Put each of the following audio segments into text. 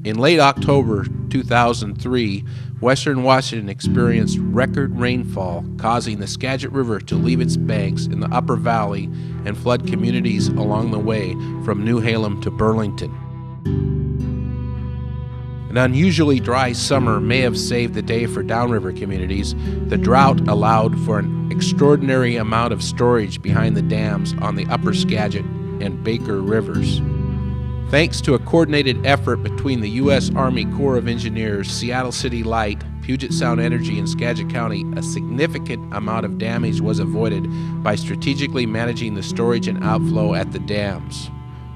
In late October 2003, Western Washington experienced record rainfall, causing the Skagit River to leave its banks in the upper valley and flood communities along the way from Newhalem to Burlington. An unusually dry summer may have saved the day for downriver communities. The drought allowed for an extraordinary amount of storage behind the dams on the upper Skagit and Baker rivers. Thanks to a coordinated effort between the U.S. Army Corps of Engineers, Seattle City Light, Puget Sound Energy, and Skagit County, a significant amount of damage was avoided by strategically managing the storage and outflow at the dams.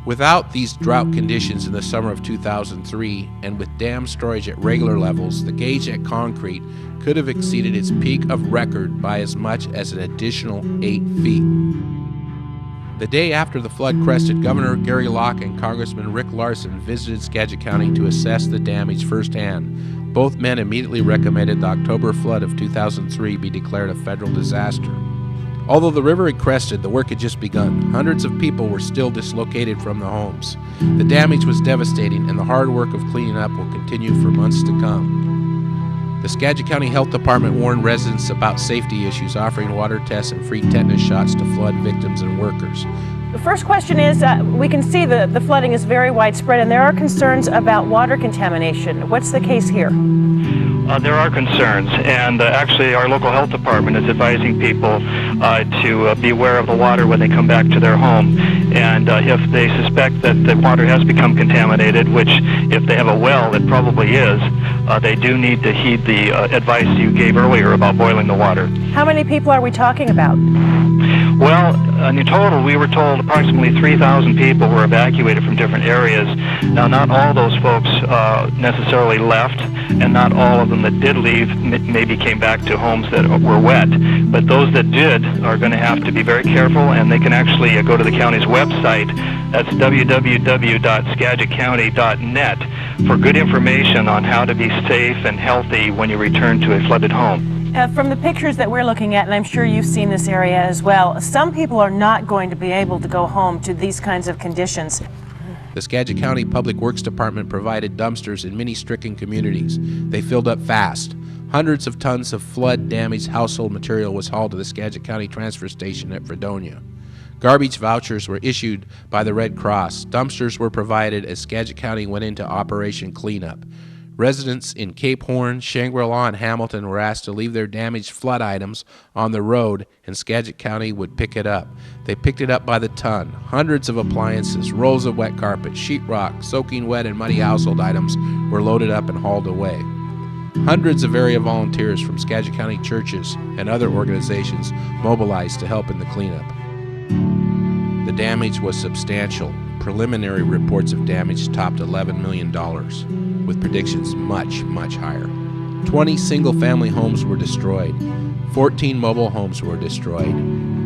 Without these drought conditions in the summer of 2003, and with dam storage at regular levels, the gauge at Concrete could have exceeded its peak of record by as much as an additional 8 feet. The day after the flood crested, Governor Gary Locke and Congressman Rick Larsen visited Skagit County to assess the damage firsthand. Both men immediately recommended the October flood of 2003 be declared a federal disaster. Although the river had crested, the work had just begun. Hundreds of people were still dislocated from the homes. The damage was devastating, and the hard work of cleaning up will continue for months to come. The Skagit County Health Department warned residents about safety issues, offering water tests and free tetanus shots to flood victims and workers. The first question is, we can see the flooding is very widespread, and there are concerns about water contamination. What's the case here? There are concerns, and actually our local health department is advising people to be aware of the water when they come back to their home. And if they suspect that the water has become contaminated, which if they have a well, it probably is, they do need to heed the advice you gave earlier about boiling the water. How many people are we talking about? Well, in total, we were told approximately 3,000 people were evacuated from different areas. Now, not all those folks necessarily left, and not all of them that did leave maybe came back to homes that were wet. But those that did are going to have to be very careful, and they can actually go to the county's website. That's www.skagitcounty.net for good information on how to be safe and healthy when you return to a flooded home. From the pictures that we're looking at, and I'm sure you've seen this area as well, some people are not going to be able to go home to these kinds of conditions. The Skagit County Public Works Department provided dumpsters in many stricken communities. They filled up fast. Hundreds of tons of flood-damaged household material was hauled to the Skagit County Transfer Station at Fredonia. Garbage vouchers were issued by the Red Cross. Dumpsters were provided as Skagit County went into Operation Cleanup. Residents in Cape Horn, Shangri-La, and Hamilton were asked to leave their damaged flood items on the road, and Skagit County would pick it up. They picked it up by the ton. Hundreds of appliances, rolls of wet carpet, sheetrock, soaking wet and muddy household items were loaded up and hauled away. Hundreds of area volunteers from Skagit County churches and other organizations mobilized to help in the cleanup. The damage was substantial. Preliminary reports of damage topped $11 million. With predictions much, much higher. 20 single-family homes were destroyed. 14 mobile homes were destroyed.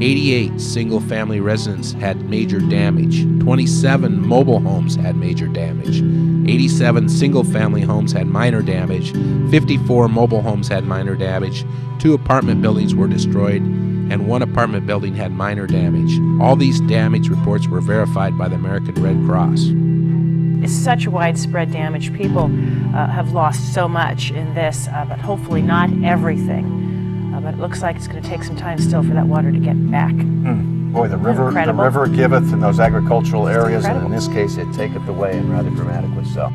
88 single-family residences had major damage. 27 mobile homes had major damage. 87 single-family homes had minor damage. 54 mobile homes had minor damage. 2 apartment buildings were destroyed, and 1 apartment building had minor damage. All these damage reports were verified by the American Red Cross. It's such widespread damage. People have lost so much in this, but hopefully not everything. But it looks like it's going to take some time still for that water to get back. Boy, the river giveth in those agricultural areas, and in this case it taketh away, and rather dramatically so.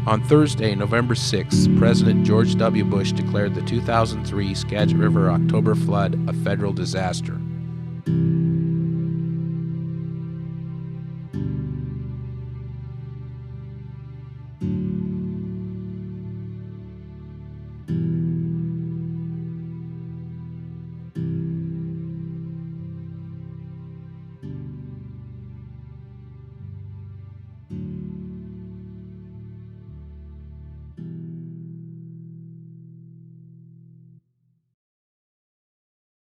On Thursday, November 6th, President George W. Bush declared the 2003 Skagit River October flood a federal disaster.